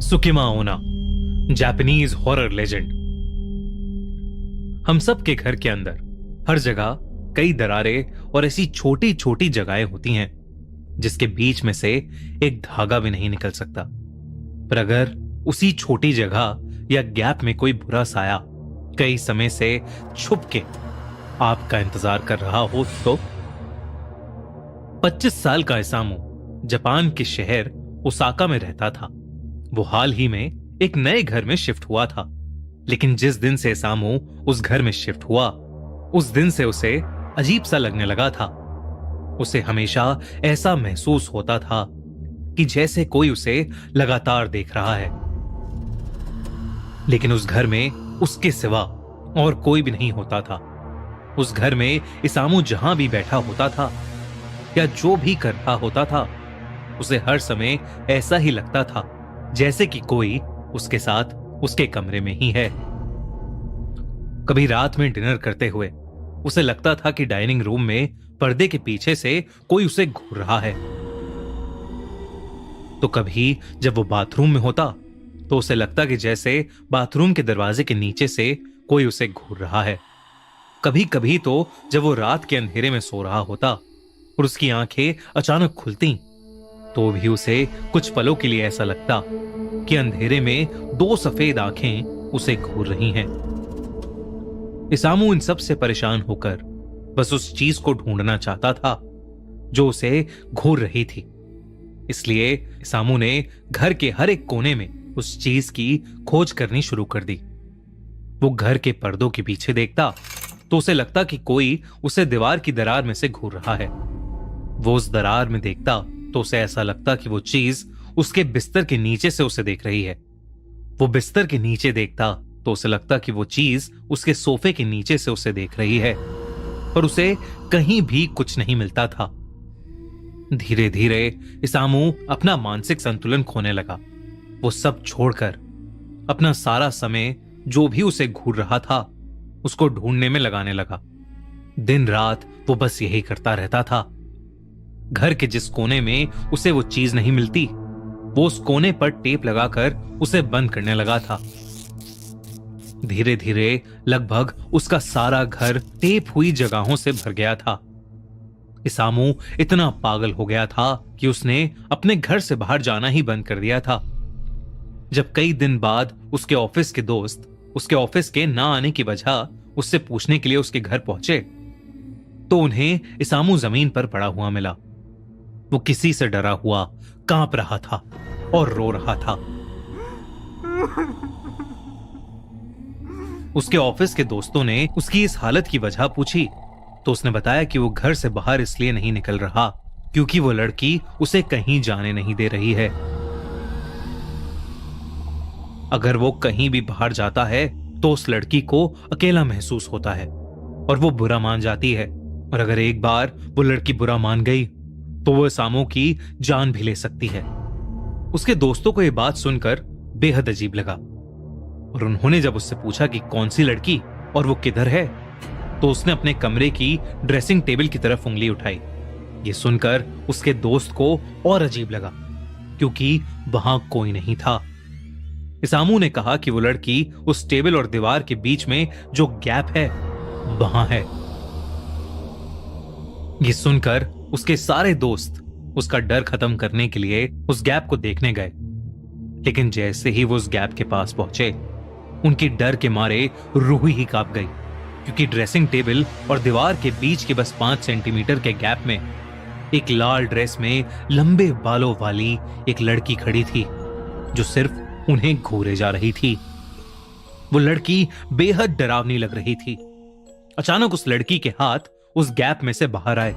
सुकिमा ओना, Japanese horror legend. हम सब के घर के अंदर हर जगह कई दरारें और ऐसी छोटी छोटी जगहें होती हैं जिसके बीच में से एक धागा भी नहीं निकल सकता। पर अगर उसी छोटी जगह या गैप में कोई बुरा साया कई समय से छुप के आपका इंतजार कर रहा हो तो 25 साल का इसामू जापान के शहर ओसाका में रहता था। वो हाल ही में एक नए घर में शिफ्ट हुआ था, लेकिन जिस दिन से इसामू उस घर में शिफ्ट हुआ उस दिन से उसे अजीब सा लगने लगा था। उसे हमेशा ऐसा महसूस होता था कि जैसे कोई उसे लगातार देख रहा है, लेकिन उस घर में उसके सिवा और कोई भी नहीं होता था। उस घर में इसामू जहां भी बैठा होता था या जो भी कर रहा होता था, उसे हर समय ऐसा ही लगता था जैसे कि कोई उसके साथ उसके कमरे में ही है। कभी रात में डिनर करते हुए उसे लगता था कि डाइनिंग रूम में पर्दे के पीछे से कोई उसे घूर रहा है। तो कभी जब वो बाथरूम में होता तो उसे लगता कि जैसे बाथरूम के दरवाजे के नीचे से कोई उसे घूर रहा है। कभी कभी तो जब वो रात के अंधेरे में सो रहा होता और उसकी आंखें अचानक खुलती तो भी उसे कुछ पलों के लिए ऐसा लगता कि अंधेरे में दो सफेद आंखें उसे घूर रही हैं। इसामू इन सब से परेशान होकर बस उस चीज को ढूंढना चाहता था जो उसे घूर रही थी। इसलिए इसामू ने घर के हर एक कोने में उस चीज की खोज करनी शुरू कर दी। वो घर के पर्दों के पीछे देखता तो उसे लगता कि कोई उसे दीवार की दरार में से घूर रहा है। वो उस दरार में देखता तो उसे ऐसा लगता कि वो चीज उसके बिस्तर के नीचे से उसे देख रही है। वो बिस्तर के नीचे देखता तो उसे लगता कि वो चीज उसके सोफे के नीचे से उसे देख रही है, पर उसे कहीं भी कुछ नहीं मिलता था। धीरे धीरे इसामू अपना मानसिक संतुलन खोने लगा। वो सब छोड़कर अपना सारा समय जो भी उसे घूर रहा था उसको ढूंढने में लगाने लगा। दिन रात वो बस यही करता रहता था। घर के जिस कोने में उसे वो चीज नहीं मिलती वो उस कोने पर टेप लगाकर उसे बंद करने लगा था। धीरे धीरे लगभग उसका सारा घर टेप हुई जगहों से भर गया था। इसामू इतना पागल हो गया था कि उसने अपने घर से बाहर जाना ही बंद कर दिया था। जब कई दिन बाद उसके ऑफिस के दोस्त उसके ऑफिस के ना आने की वजह उससे पूछने के लिए उसके घर पहुंचे तो उन्हें इसामू जमीन पर पड़ा हुआ मिला। वो किसी से डरा हुआ कांप रहा था और रो रहा था। उसके ऑफिस के दोस्तों ने उसकी इस हालत की वजह पूछी तो उसने बताया कि वो घर से बाहर इसलिए नहीं निकल रहा क्योंकि वो लड़की उसे कहीं जाने नहीं दे रही है। अगर वो कहीं भी बाहर जाता है तो उस लड़की को अकेला महसूस होता है और वो बुरा मान जाती है, और अगर एक बार वो लड़की बुरा मान गई तो वो इसामू की जान भी ले सकती है। उसके दोस्तों को यह बात सुनकर बेहद अजीब लगा और उन्होंने जब उससे पूछा कि कौन सी लड़की और वो किधर है तो उसने अपने कमरे की ड्रेसिंग टेबल की तरफ उंगली उठाई। ये सुनकर उसके दोस्त को और अजीब लगा क्योंकि वहां कोई नहीं था। इसामू ने कहा कि वो लड़की उस टेबल और दीवार के बीच में जो गैप है वहां है। ये सुनकर उसके सारे दोस्त उसका डर खत्म करने के लिए उस गैप को देखने गए, लेकिन जैसे ही वो उस गैप के पास पहुंचे उनकी डर के मारे रूह ही कांप गई क्योंकि ड्रेसिंग टेबल और दीवार के बीच के बस 5 सेंटीमीटर के गैप में एक लाल ड्रेस में लंबे बालों वाली एक लड़की खड़ी थी जो सिर्फ उन्हें घूरे जा रही थी। वो लड़की बेहद डरावनी लग रही थी। अचानक उस लड़की के हाथ उस गैप में से बाहर आए।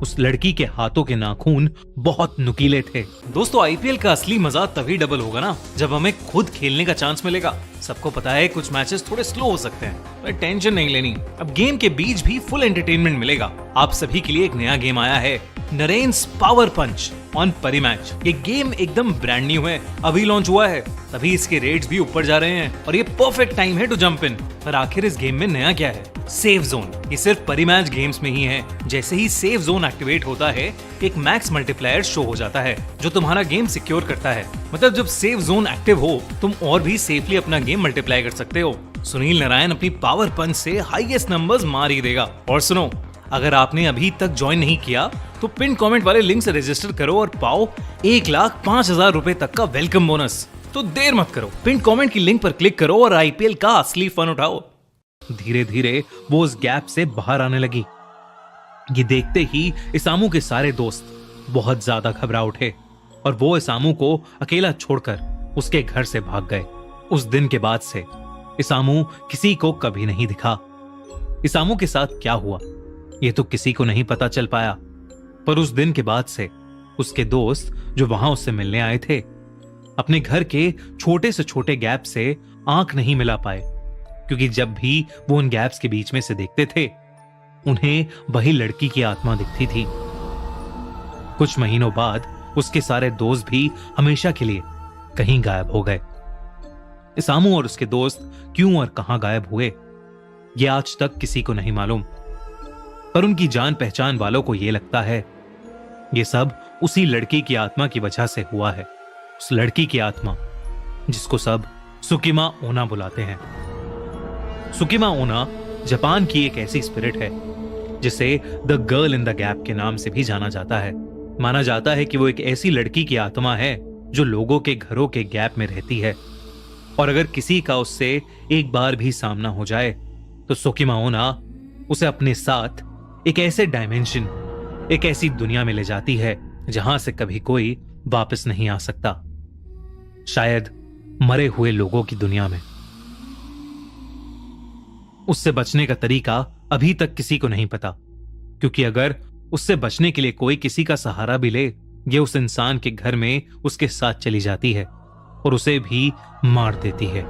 उस लड़की के हाथों के नाखून बहुत नुकीले थे। दोस्तों, आईपीएल का असली मजा तभी डबल होगा ना जब हमें खुद खेलने का चांस मिलेगा। सबको पता है कुछ मैचेस थोड़े स्लो हो सकते हैं, पर टेंशन नहीं लेनी। अब गेम के बीच भी फुल एंटरटेनमेंट मिलेगा। आप सभी के लिए एक नया गेम आया है, नरेन्स पावर पंच। ऑन परी मैच। ये गेम एकदम ब्रांड न्यू है, अभी लॉन्च हुआ है, तभी इसके रेट्स भी ऊपर जा रहे हैं और ये परफेक्ट टाइम है टू जंप इन। पर आखिर इस गेम में नया क्या है? Safe zone. ये सिर्फ परी मैच गेम्स में ही है। जैसे ही सेफ जोन एक्टिवेट होता है, एक मैक्स मल्टीप्लायर शो हो जाता है जो तुम्हारा गेम सिक्योर करता है। मतलब जब सेफ जोन एक्टिव हो, तुम और भी सेफली अपना गेम मल्टीप्लाई कर सकते हो। सुनील नारायण अपनी पावर पंच से हाईएस्ट नंबर्स मार ही देगा। और सुनो, अगर आपने अभी तक ज्वाइन नहीं किया तो पिन कमेंट वाले लिंक से रजिस्टर करो और पाओ 1,05,000 रुपए तक का वेलकम बोनस। तो देर मत करो, पिन कमेंट की लिंक पर क्लिक करो और आईपीएल का असली फन उठाओ। धीरे धीरे वो उस गैप से बाहर आने लगी। ये देखते ही इसामू के सारे दोस्त बहुत ज्यादा घबरा उठे और वो इसामू को अकेला छोड़कर उसके घर से भाग गए। उस दिन के बाद से इसामू किसी को कभी नहीं दिखा। इसामू के साथ क्या हुआ ये तो किसी को नहीं पता चल पाया, पर उस दिन के बाद से उसके दोस्त जो वहां उससे मिलने आए थे, अपने घर के छोटे से छोटे गैप से आंख नहीं मिला पाए, क्योंकि जब भी वो उन गैप्स के बीच में से देखते थे, उन्हें वही लड़की की आत्मा दिखती थी। कुछ महीनों बाद उसके सारे दोस्त भी हमेशा के लिए कहीं गायब हो गए। इसामू और उसके दोस्त क्यों और कहां गायब हुए, ये आज तक किसी को नहीं मालूम, पर उनकी जान पहचान वालों को यह लगता है ये सब उसी लड़की की आत्मा की वजह से हुआ है। उस लड़की की आत्मा जिसको सब सुकिमा ओना बुलाते हैं। सुकिमा ओना जापान की एक ऐसी स्पिरिट है जिसे the girl in the gap के नाम से भी जाना जाता है। माना जाता है कि वो एक ऐसी लड़की की आत्मा है जो लोगों के घरों के गैप में रहती है, और अगर किसी का उससे एक बार भी सामना हो जाए तो सुकिमा ओना उसे अपने साथ एक ऐसे डायमेंशन, एक ऐसी दुनिया में ले जाती है जहां से कभी कोई वापस नहीं आ सकता, शायद मरे हुए लोगों की दुनिया में। उससे बचने का तरीका अभी तक किसी को नहीं पता, क्योंकि अगर उससे बचने के लिए कोई किसी का सहारा भी ले, ये उस इंसान के घर में उसके साथ चली जाती है और उसे भी मार देती है।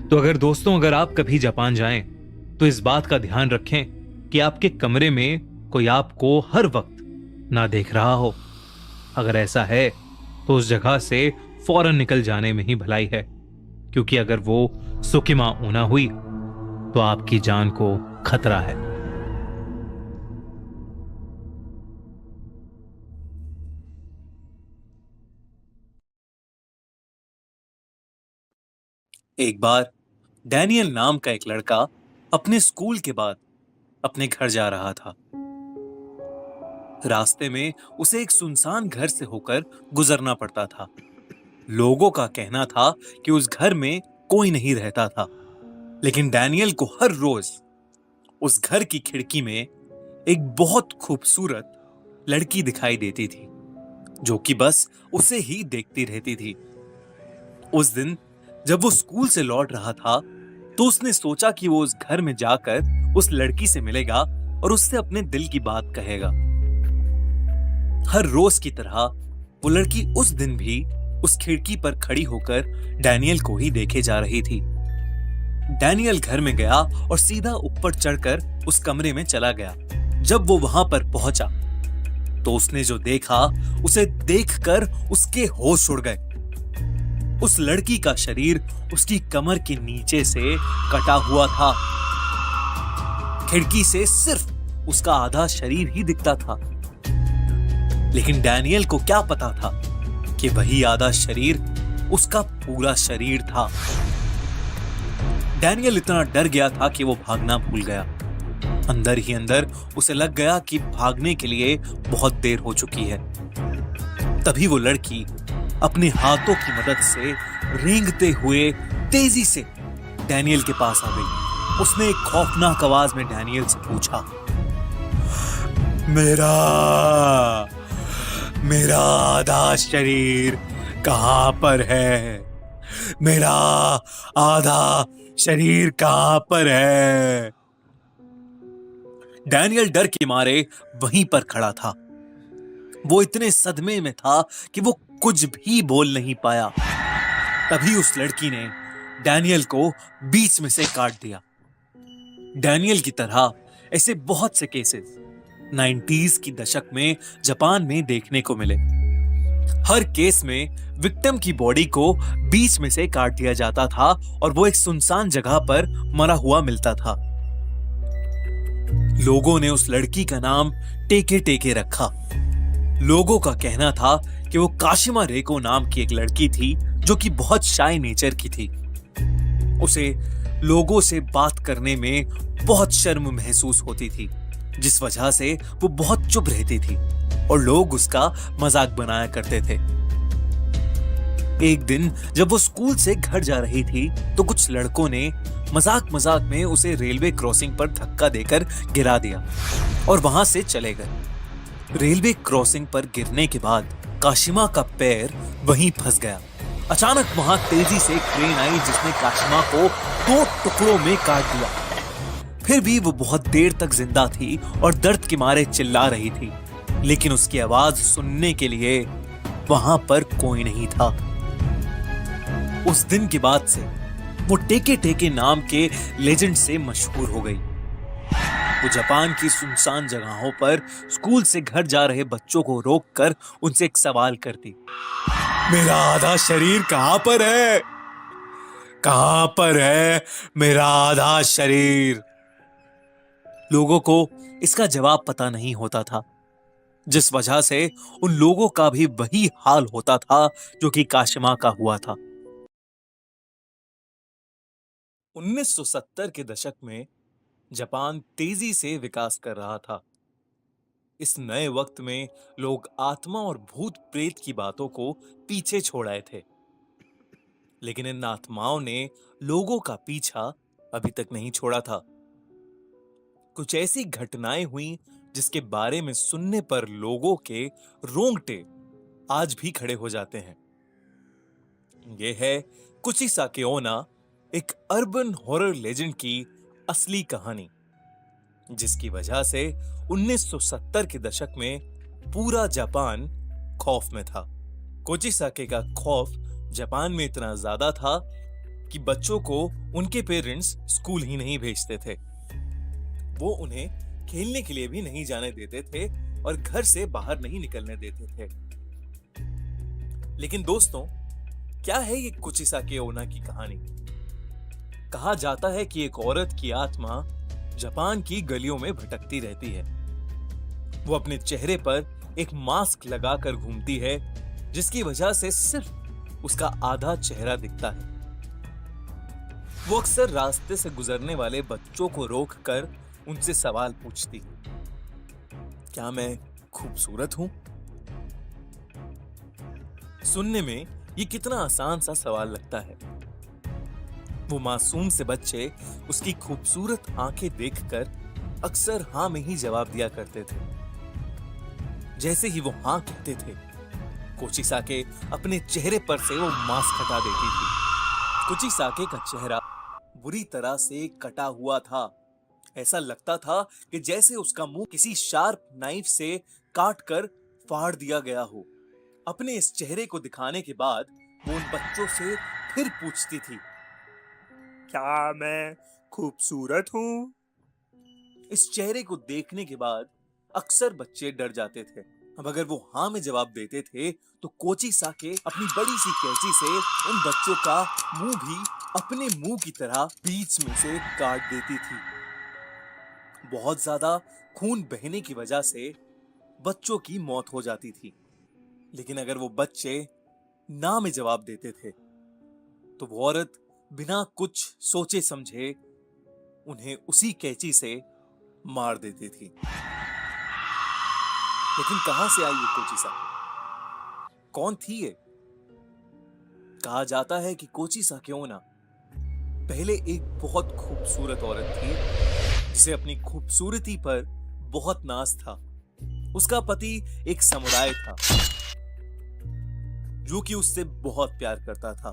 तो अगर आप कभी जापान जाएं तो इस बात का ध्यान रखें कि आपके कमरे में कोई आपको हर वक्त ना देख रहा हो। अगर ऐसा है तो उस जगह से फौरन निकल जाने में ही भलाई है, क्योंकि अगर वो सुकिमा ओना हुई तो आपकी जान को खतरा है। एक बार डैनियल नाम का एक लड़का अपने स्कूल के बाद अपने घर जा रहा था। रास्ते में उसे एक सुनसान घर से होकर गुजरना पड़ता था। लोगों का कहना था कि उस घर में कोई नहीं रहता था, लेकिन डैनियल को हर रोज उस घर की खिड़की में एक बहुत खूबसूरत लड़की दिखाई देती थी, जो कि बस उसे ही देखती रहती थी। उस दिन जब वो स्कूल से लौट रहा था तो उसने सोचा कि वो उस घर में जाकर उस लड़की से मिलेगा और उससे अपने दिल की बात कहेगा। हर रोज की तरह वो लड़की उस दिन भी उस खिड़की पर खड़ी होकर डैनियल को ही देखे जा रही थी। डैनियल घर में गया और सीधा ऊपर चढ़कर उस कमरे में चला गया। जब वो वहां पर पहुंचा तो उसने जो देखा, उसे देखकर उसके होश उड़ गए। उस लड़की का शरीर उसकी कमर के नीचे से कटा हुआ था। खिड़की से सिर्फ उसका आधा शरीर ही दिखता था, लेकिन डैनियल को क्या पता था कि वही आधा शरीर उसका पूरा शरीर था। डैनियल इतना डर गया था कि वो भागना भूल गया। अंदर ही अंदर उसे लग गया कि भागने के लिए बहुत देर हो चुकी है। तभी वो लड़की अपने हाथों की मदद से रेंगते हुए तेजी से डैनियल के पास आ गई। उसने एक खौफनाक आवाज में डैनियल से पूछा, मेरा आधा शरीर कहां पर है? मेरा आधा शरीर कहां पर है? डैनियल डर के मारे वहीं पर खड़ा था। वो इतने सदमे में था कि वो कुछ भी बोल नहीं पाया। तभी उस लड़की ने डैनियल को बीच में से काट दिया। डैनियल की तरह ऐसे बहुत से केसेस 90s की दशक में जापान में देखने को मिले। हर केस में विक्टिम की बॉडी को बीच में से काट दिया जाता था और वो एक सुनसान जगह पर मरा हुआ मिलता था। लोगों ने उस लड़की का नाम टेके टेके रखा। लोगों का कहना था कि वो काशिमा रेको नाम की एक लड़की थी जो कि बहुत शाय नेचर की थी। उसे लोगों से बात करने में बहुत शर्म महसूस होती थी, जिस वजह से वो बहुत चुप रहती थी और लोग उसका मजाक बनाया करते थे। एक दिन जब वो स्कूल से घर जा रही थी तो कुछ लड़कों ने मजाक मजाक में उसे रेलवे क्रॉसिंग पर धक्का देकर गिरा दिया और वहां से चले गए। रेलवे क्रॉसिंग पर गिरने के बाद काशिमा का पैर वहीं फंस गया। अचानक वहां तेजी से एक ट्रेन आई जिसने काशिमा को 2 टुकड़ों में काट दिया। फिर भी वो बहुत देर तक जिंदा थी और दर्द के मारे चिल्ला रही थी, लेकिन उसकी आवाज सुनने के लिए वहां पर कोई नहीं था। उस दिन के बाद से वो टेके टेके नाम के लेजेंड से मशहूर हो गई। वो जापान की सुनसान जगहों पर स्कूल से घर जा रहे बच्चों को रोककर उनसे एक सवाल करती, मेरा आधा शरीर कहां पर है? कहां पर है मेरा आधा शरीर? लोगों को इसका जवाब पता नहीं होता था, जिस वजह से उन लोगों का भी वही हाल होता था जो कि काशिमा का हुआ था। 1970 के दशक में जापान तेजी से विकास कर रहा था। इस नए वक्त में लोग आत्मा और भूत प्रेत की बातों को पीछे छोड़ आए थे, लेकिन इन आत्माओं ने लोगों का पीछा अभी तक नहीं छोड़ा था। कुछ ऐसी घटनाएं हुई जिसके बारे में सुनने पर लोगों के रोंगटे आज भी खड़े हो जाते हैं। यह है कुचिसाके ओना, एक अर्बन हॉरर लेजेंड की असली कहानी, जिसकी वजह से 1970 के दशक में पूरा जापान खौफ में था। कुचिसाके का खौफ जापान में इतना ज्यादा था कि बच्चों को उनके पेरेंट्स स्कूल ही नहीं भेजते थे। वो उन्हें खेलने के लिए भी नहीं जाने देते थे और घर से बाहर नहीं निकलने देते थे। लेकिन दोस्तों, क्या है ये कुचिसाके ओना की कहानी? कहा जाता है कि एक औरत की आत्मा जापान की गलियों में भटकती रहती है। वो अपने चेहरे पर एक मास्क लगाकर घूमती है, जिसकी वजह से सिर्फ उसका आधा चेहरा दिखता है। वो अक्सर रास्ते से गुजरने वाले बच्चों को रोककर उनसे सवाल पूछती है, क्या मैं खूबसूरत हूं? सुनने में ये कितना आसान सा सवाल लगता है। वो मासूम से बच्चे उसकी खूबसूरत आंखें देखकर अक्सर हां में ही जवाब दिया करते थे। जैसे ही वो हां कहते थे, कुचिसाके अपने चेहरे पर से वो मास्क हटा देती थी। कुचिसाके का चेहरा बुरी तरह से कटा हुआ था। ऐसा लगता था कि जैसे उसका मुंह किसी शार्प नाइफ से काट कर फाड़ दिया गया हो। अपने इस चेहरे को दिखाने के बाद वो उन बच्चों से फिर पूछती थी, क्या मैं खूबसूरत हूं? इस चेहरे को देखने के बाद अक्सर बच्चे डर जाते थे। अब अगर वो हाँ में जवाब देते थे तो कुचिसाके अपनी बड़ी सी कैंची से उन बच्चों का मुंह भी अपने मुंह की तरह बीच में से काट देती थी। बहुत ज्यादा खून बहने की वजह से बच्चों की मौत हो जाती थी। लेकिन अगर वो बच्चे ना में जवाब देते थे तो वो औरत बिना कुछ सोचे समझे उन्हें उसी कैंची से मार देती थी। लेकिन कहां से आई ये कुचिसाके? कौन थी ये? कहा जाता है कि कुचिसाके ओना पहले एक बहुत खूबसूरत औरत थी जिसे अपनी खूबसूरती पर बहुत नाज था। उसका पति एक समुराय था जो कि उससे बहुत प्यार करता था।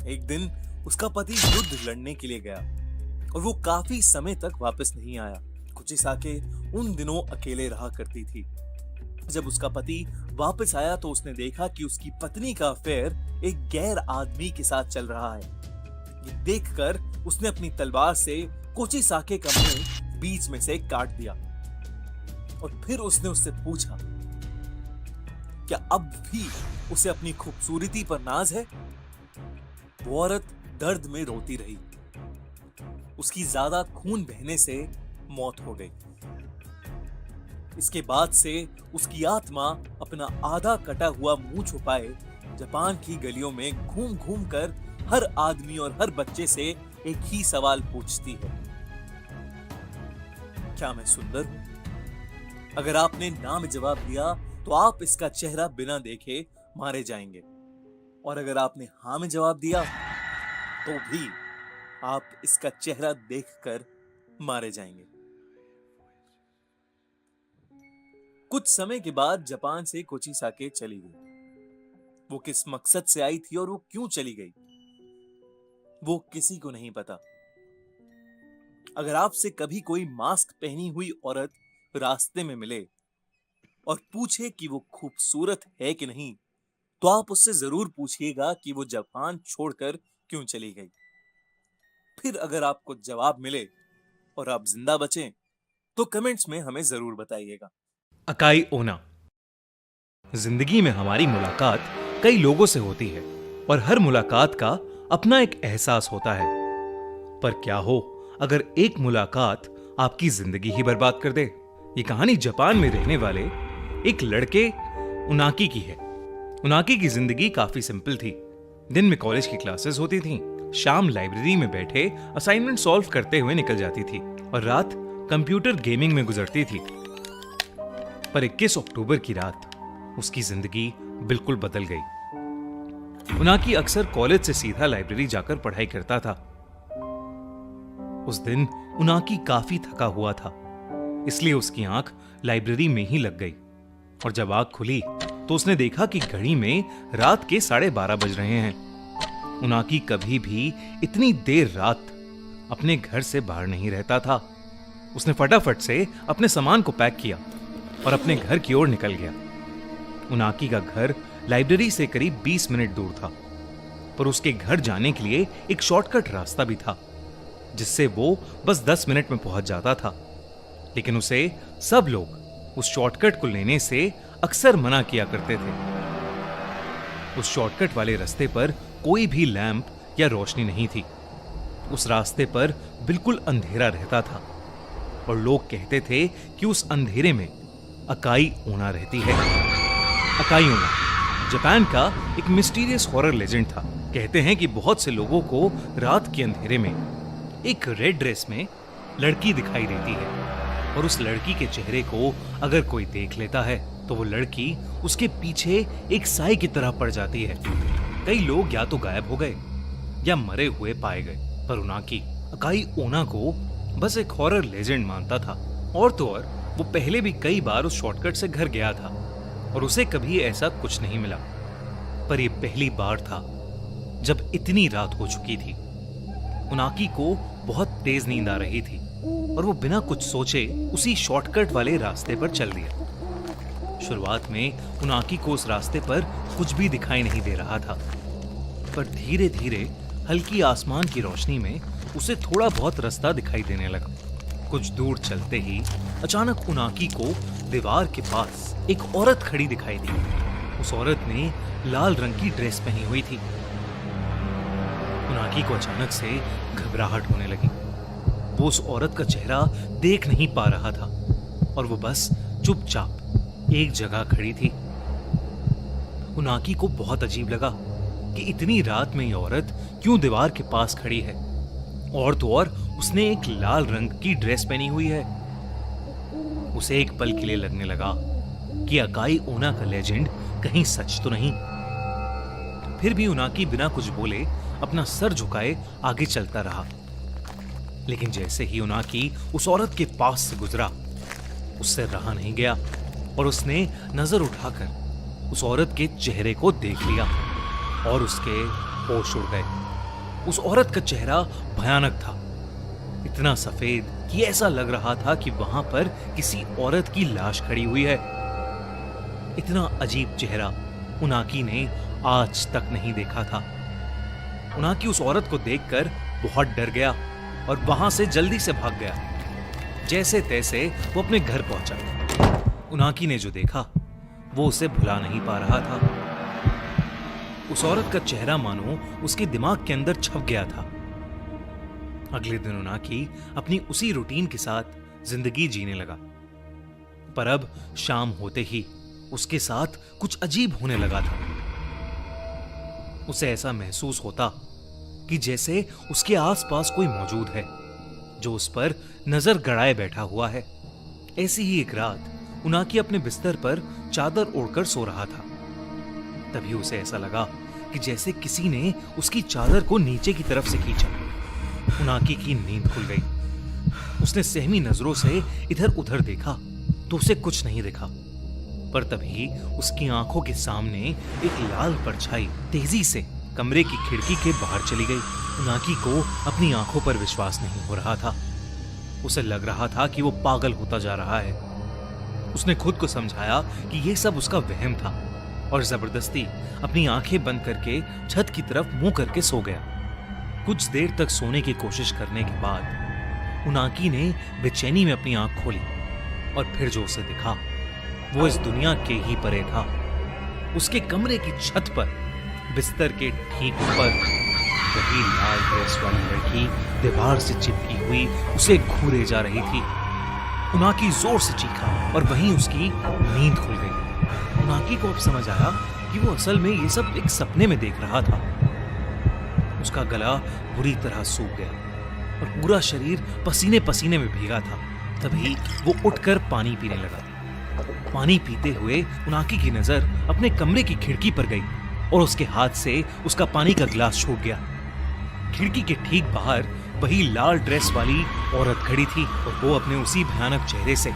एक दिन उसका पति युद्ध लड़ने के लिए गया और वो काफी समय तक वापस नहीं आया। कुचिसाके उन दिनों अकेले रहा करती थी। जब उसका पति वापस आया तो उसने देखा कि उसकी पत्नी का अफेयर एक गैर आदमी के साथ चल रहा है। ये देखकर उसने अपनी तलवार से कुचिसाके का मुंह बीच में से काट दिया। और फिर उसने उससे पूछा, क्या अब भी उसे अपनी खूबसूरती पर नाज है? वो औरत दर्द में रोती रही। उसकी ज्यादा खून बहने से मौत हो गई। इसके बाद से उसकी आत्मा अपना आधा कटा हुआ मुंह छुपाए जापान की गलियों में घूम घूम कर हर आदमी और हर बच्चे से एक ही सवाल पूछती है, क्या मैं सुंदर हूं? अगर आपने ना में जवाब दिया तो आप इसका चेहरा बिना देखे मारे जाएंगे, और अगर आपने हां में जवाब दिया तो भी आप इसका चेहरा देखकर मारे जाएंगे। कुछ समय के बाद जापान से कोचिसाके चली गई। वो किस मकसद से आई थी और वो क्यों चली गई, वो किसी को नहीं पता। अगर आपसे कभी कोई मास्क पहनी हुई औरत रास्ते में मिले और पूछे कि वो खूबसूरत है कि नहीं, तो आप उससे जरूर पूछिएगा कि वो जापान छोड़कर क्यों चली गई। फिर अगर आपको जवाब मिले और आप जिंदा बचें, तो कमेंट्स में हमें जरूर बताइएगा। अकाई ओना। जिंदगी में हमारी मुलाकात कई लोगों से होती है और हर मुलाकात का अपना एक एहसास होता है। पर क्या हो अगर एक मुलाकात आपकी जिंदगी ही बर्बाद कर दे। ये कहानी जापान में रहने वाले एक लड़के उनाकी की है। उनाकी की जिंदगी काफी सिंपल थी। दिन में कॉलेज की क्लासेस होती थीं, शाम लाइब्रेरी में बैठे असाइनमेंट सॉल्व करते हुए निकल जाती थी और रात कंप्यूटर गेमिंग में गुजरती थी। पर 21 अक्टूबर की रात उसकी जिंदगी बिल्कुल बदल गई। उनाकी अक्सर कॉलेज से सीधा लाइब्रेरी जाकर पढ़ाई करता था। उस दिन उनाकी काफी थका हुआ था, इसलिए उसकी आंख लाइब्रेरी में ही लग गई और जब आंख खुली तो उसने देखा कि घड़ी में रात के 12:30 बज रहे हैं। उनाकी कभी भी इतनी देर रात अपने घर से बाहर नहीं रहता था। उसने फटाफट से अपने सामान को पैक किया और अपने घर की ओर निकल गया। उनाकी का घर लाइब्रेरी से करीब 20 मिनट दूर था, पर उसके घर जाने के लिए एक शॉर्टकट रास्ता भी था, जिससे वो बस 10 मिनट में पहुंच जाता था। लेकिन उसे सब लोग उस शॉर्टकट को लेने से अक्सर मना किया करते थे। उस शॉर्टकट वाले रास्ते पर कोई भी लैंप या रोशनी नहीं थी। उस रास्ते पर बिल्कुल अंधेरा रहता था और लोग कहते थे कि उस अंधेरे में अकाई ओना रहती है। अकाई ओना जापान का एक मिस्टीरियस हॉरर लेजेंड था। कहते हैं कि बहुत से लोगों को रात के अंधेरे में एक रेड ड्रेस में लड़की दिखाई देती है और उस लड़की के चेहरे को अगर कोई देख लेता है तो वो लड़की उसके पीछे एक साई की तरह पड़ जाती है। कई लोग या तो गायब हो गए या मरे हुए पाए गए, पर उनाकी अकाई ओना को बस एक हॉरर लेजेंड मानता था। और तो और वो पहले भी कई बार उस शॉर्टकट से घर गया था और उसे कभी ऐसा कुछ नहीं मिला। पर यह पहली बार था जब इतनी रात हो चुकी थी। उनाकी को बहुत तेज नींद आ रही थी और वो बिना कुछ सोचे उसी शॉर्टकट वाले रास्ते पर चल दिया। शुरुआत में उनाकी को उस रास्ते पर कुछ भी दिखाई नहीं दे रहा था, पर धीरे धीरे हल्की आसमान की रोशनी में उसे थोड़ा बहुत रास्ता दिखाई देने लगा। कुछ दूर चलते ही अचानक उनाकी को दीवार के पास एक औरत खड़ी दिखाई दी। उस औरत ने लाल रंग की ड्रेस पहनी हुई थी। उनाकी को अचानक से घबराहट होने लगी। वो उस औरत का चेहरा देख नहीं पा रहा था और वो बस चुपचाप एक जगह खड़ी थी। उनाकी को बहुत अजीब लगा कि इतनी रात में ये औरत क्यों दीवार के पास खड़ी है, और तो और उसने एक लाल रंग की ड्रेस पहनी हुई है। उसे एक पल के लिए लगने लगा कि अकाई ओना का लेजेंड कहीं सच तो नहीं। फिर भी उनाकी बिना कुछ बोले अपना सर झुकाए आगे चलता रहा। लेकिन जैसे ही उनाकी उस औरत के पास से गुजरा, उससे रहा नहीं गया और उसने नजर उठाकर उस औरत के चेहरे को देख लिया और उसके होश उड़ गए। उस औरत का चेहरा भयानक था, इतना सफेद कि ऐसा लग रहा था कि वहां पर किसी औरत की लाश खड़ी हुई है। इतना अजीब चेहरा उनाकी ने आज तक नहीं देखा था। उनाकी उस औरत को देखकर बहुत डर गया और वहां से जल्दी से भाग गया। जैसे तैसे वो अपने घर पहुंचा। उनाकी ने जो देखा वो उसे भुला नहीं पा रहा था। उस औरत का चेहरा मानो उसके दिमाग के अंदर छप गया था। अगले दिन उनाकी अपनी उसी रूटीन के साथ जिंदगी जीने लगा, पर अब शाम होते ही उसके साथ कुछ अजीब होने लगा था। उसे ऐसा महसूस होता कि जैसे उसके आसपास कोई मौजूद है जो उस पर नजर गड़ाए बैठा हुआ है। ऐसी ही एक रात उनाकी अपने बिस्तर पर चादर ओढ़कर सो रहा था। तभी उसे ऐसा लगा कि जैसे किसी ने उसकी चादर को नीचे की तरफ से खींचा। उनाकी की नींद खुल गई। उसने सहमी नजरों से इधर उधर देखा तो उसे कुछ नहीं दिखा, पर तभी उसकी आंखों के सामने एक लाल परछाई तेजी से कमरे की खिड़की के बाहर चली गई। उनाकी को अपनी आंखों पर विश्वास नहीं हो रहा था। उसे लग रहा था कि वो पागल होता जा रहा है। उसने खुद को समझाया कि यह सब उसका वहम था और जबरदस्ती अपनी आंखें बंद करके छत की तरफ मुंह करके सो गया। कुछ देर तक सोने की कोशिश करने के बाद उनाकी ने बेचैनी में अपनी आंख खोली और फिर जो उसे दिखा वो इस दुनिया के ही परे था। उसके कमरे की छत पर बिस्तर के ठीक ऊपर वही लाल ड्रेस वाली लड़की दीवार से चिपकी हुई उसे घूरे जा रही थी। उनाकी जोर से चीखा और वहीं उसकी नींद खुल गई। उनाकी को अब समझ आया कि वो असल में ये सब एक सपने में देख रहा था। उसका गला बुरी तरह सूख गया और पूरा शरीर पसीने पसीने में भीगा था। तभी वो उठकर पानी पीने लगा। पानी पीते हुए उनाकी की नजर अपने कमरे की खिड़की पर गई और उसके हाथ से उसका पानी का गिलास छूट गया। खिड़की के ठीक बाहर वही लाल ड्रेस वाली औरत खड़ी थी और वो अपने उसी भयानक चेहरे से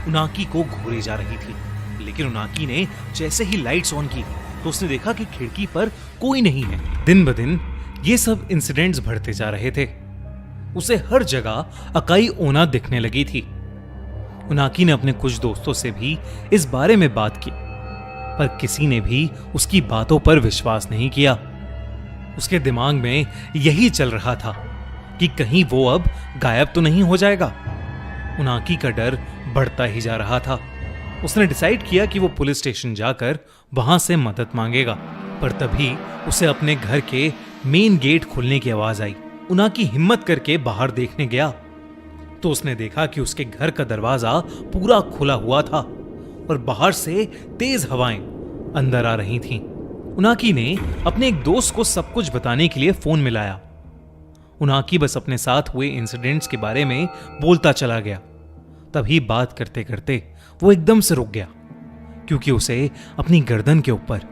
उनाकी को घूरे जा रही थी। लेकिन उनाकी ने जैसे ही लाइट्स ऑन की तो उसने देखा कि खिड़की पर कोई नहीं है। दिन ब दिन ये सब इंसिडेंट्स बढ़ते जा रहे थे। उसे हर जगह अकाई ओना दिखने लगी थी। उनाकी ने अपने कुछ दोस्तों से भी इस बारे में बात की, पर किसी ने भी उसकी बातों पर विश्वास नहीं किया। उसके दिमाग में यही चल रहा था कि कहीं वो अब गायब तो नहीं हो जाएगा। उनाकी का डर बढ़ता ही जा रहा था। उसने डिसाइड किया कि वो पुलिस स्टेशन जाकर वहां से मदद मांगेगा, पर तभी उसे अपने घर के मेन गेट खुलने की आवाज आई। उनाकी हिम्मत करके बाहर देखने गया तो उसने देखा कि उसके घर का दरवाजा पूरा खुला हुआ था और बाहर से तेज हवाएं अंदर आ रही थीं। उनाकी ने अपने एक दोस्त को सब कुछ बताने के लिए फोन मिलाया। उनाकी बस अपने साथ हुए इंसिडेंट्स के बारे में बोलता चला गया। तभी बात करते करते वो एकदम से रुक गया, क्योंकि उसे अपनी गर्दन के ऊपर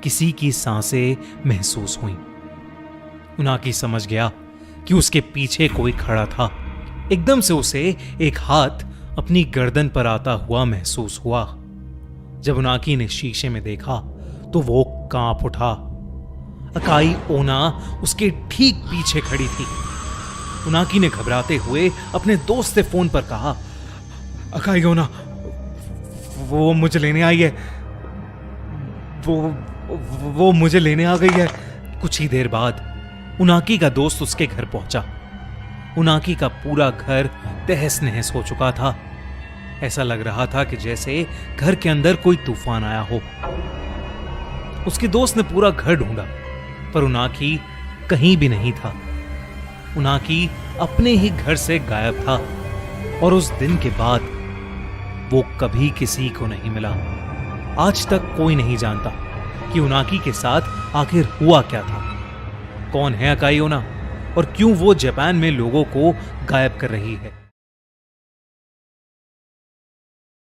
किसी की सांसें महसूस हुई। उनाकी समझ गया कि उसके पीछे कोई खड़ा था। एकदम से उसे एक हाथ अपनी गर्दन पर आता हुआ महसूस हुआ। जब उनाकी ने शीशे में देखा तो वो कांप उठा। अकाई ओना उसके ठीक पीछे खड़ी थी। उनाकी ने घबराते हुए अपने दोस्त से फोन पर कहा, अकाई ओना, वो मुझे लेने आई है, वो मुझे लेने आ गई है। कुछ ही देर बाद उनाकी का दोस्त उसके घर पहुंचा। उनाकी का पूरा घर तहस नहस हो चुका था। ऐसा लग रहा था कि जैसे घर के अंदर कोई तूफान आया हो। उसके दोस्त ने पूरा घर ढूंढा, पर उनाकी कहीं भी नहीं था। उनाकी अपने ही घर से गायब था और उस दिन के बाद वो कभी किसी को नहीं मिला। आज तक कोई नहीं जानता कि उनाकी के साथ आखिर हुआ क्या था। कौन है अकाई ओना और क्यों वो जापान में लोगों को गायब कर रही है।